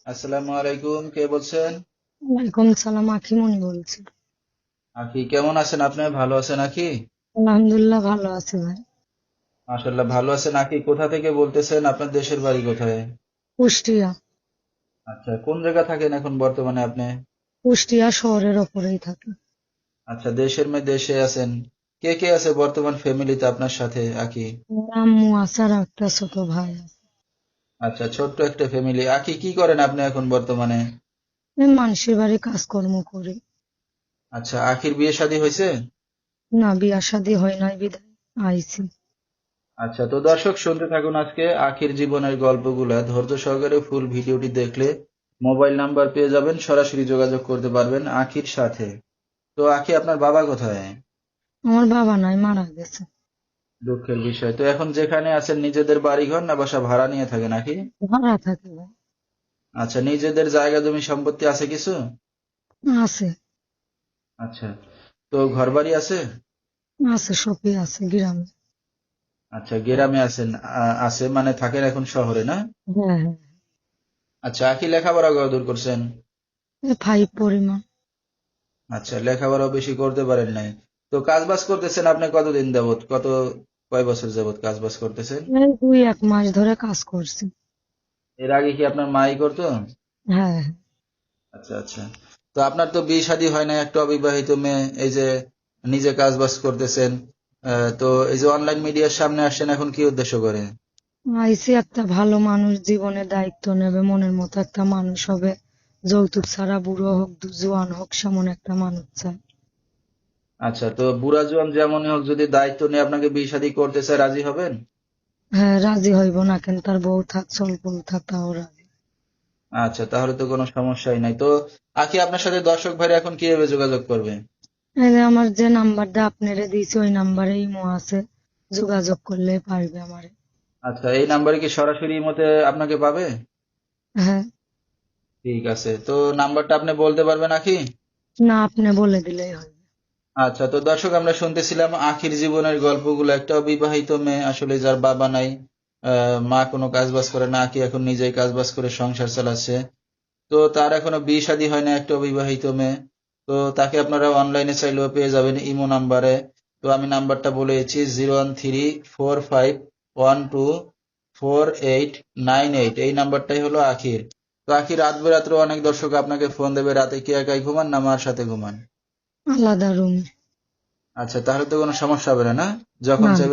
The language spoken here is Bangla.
আসসালামু আলাইকুম, কে বলছেন? ওয়ালাইকুম সালাম, আখিমনি বলছি। আখি, কেমন আছেন আপনি? ভালো আছেন আখি? আলহামদুলিল্লাহ, ভালো আছে ভাই। মাশাআল্লাহ, ভালো আছেন আখি। কোথা থেকে বলতেছেন? আপনার দেশের বাড়ি কোথায়? কুষ্টিয়া। আচ্ছা, কোন জায়গা থাকেন এখন বর্তমানে আপনি? কুষ্টিয়া শহরের ওপরেই থাকে। আচ্ছা, দেশের মেয়ে দেশে আছেন। কে কে আছে বর্তমান ফ্যামিলিতে আপনার সাথে আখি? আমার আম্মু আছে আর একটা ছোট ভাই আছে। আচ্ছা, ছোট্ট একটা ফ্যামিলি। আখি, কি করেন আপনি এখন বর্তমানে? আমি মানুষের বাড়ি কাজকর্ম করি। আচ্ছা, আখির বিয়ে শাদী হয়েছে? না, বিয়া শাদী হয় নাই বিদায় আইছি। আচ্ছা, তো দর্শক শুনতে থাকুন আজকে আখির জীবনের গল্পগুলা ধৈর্য সহকারে ফুল ভিডিওটি দেখলে মোবাইল নাম্বার পেয়ে যাবেন, সরাসরি যোগাযোগ করতে পারবেন আখির সাথে। তো আখি, আপনার বাবা কোথায়? আমার বাবা নাই, মারা গেছে। দুঃখের বিষয়। তো এখন যেখানে আছেন নিজেদের বাড়িঘর না বাসা ভাড়া নিয়ে থাকেন নাকি? ভাড়া থাকে ভাই। আচ্ছা, নিজেদের জায়গা জমি সম্পত্তি আছে কিছু? আছে। আচ্ছা, তো ঘর বাড়ি আছে? আছে, সবই আছে গ্রামে। আচ্ছা, গ্রামে আছেন। আছে মানে থাকেন এখন শহরে না? হ্যাঁ হ্যাঁ। আচ্ছা, আখি লেখাপড়া কতদূর করছেন? ফাইভ পরিমাণ। আচ্ছা, লেখাপড়াও বেশি করতে পারেন নাই। তো কাজ বাজ করতেছেন আপনি কতদিন যাবত, কয় বছর যাবত কাজ বাজ করতেছেন? এই 2-1 মাস ধরে কাজ করছি। এর আগে কি আপনার মাই করতো? হ্যাঁ হ্যাঁ। আচ্ছা আচ্ছা। তো আপনার তো বিয়ে শাদী হয় না, একটা অবিবাহিত মেয়ে, এই যে নিজে কাজ বাজ করতেছেন, তো এই যে অনলাইন মিডিয়ার সামনে আসছেন, এখন কি উদ্দেশ্য করে? আইসি একটা ভালো মানুষ জীবনে দায়িত্ব নেবে, মনের মতো একটা মানুষ হবে। যৌতুক ছাড়া বুড়ো হোক জোয়ান হোক সেমন একটা মানুষ চাই। আচ্ছা, তো বুড়া জোয়ান যেমনই হোক, যদি দায়িত্ব নিয়ে আপনাকে বিয়ে শাদী করতে চায়, রাজি হবেন? হ্যাঁ, রাজি হইব না কেন? তার বউ থাক চলবল থাক তাও রাজি। আচ্ছা, তাহলে তো কোনো সমস্যাই নাই। তো আখি, আপনার সাথে দর্শক ভাইরা এখন কিভাবে যোগাযোগ করবে? এই যে আমার যে নাম্বারটা আপনারে দিয়েছি ওই নাম্বারে ইমো আছে, যোগাযোগ করলে পারবে আমারে। আচ্ছা, এই নাম্বারে কি সরাসরি ইমোতে আপনাকে পাবে? হ্যাঁ। ঠিক আছে, তো নাম্বারটা আপনি বলতে পারবেন আখি? না, আপনি বলে দিলেই হবে। আচ্ছা, তো দর্শক আমরা শুনতেছিলাম আখির জীবনের গল্পগুলো। একটা অবিবাহিত মেয়ে আসলে, যার বাবা নাই, মা কোনো কাজ বাজ করে না, আখি এখন নিজেই কাজ বাজ করে সংসার চালাচ্ছে। তো তার এখনো বিয়ে শাদী হয় না, একটা অবিবাহিত মেয়ে। তো তাকে আপনারা অনলাইনে চাইলেও পেয়ে যাবেন ইমো নাম্বারে। তো আমি নাম্বারটা বলেছি, 01345124898। এই নাম্বারটাই হলো আখির। তো আখি, রাত বেরাত্র অনেক দর্শক আপনাকে ফোন দেবে, রাতে কি একাই ঘুমান না মার সাথে ঘুমান? আলাদা রুম। আচ্ছা, তাহলে তো কোনো সমস্যা হবে না, না? যখন না। চাইবে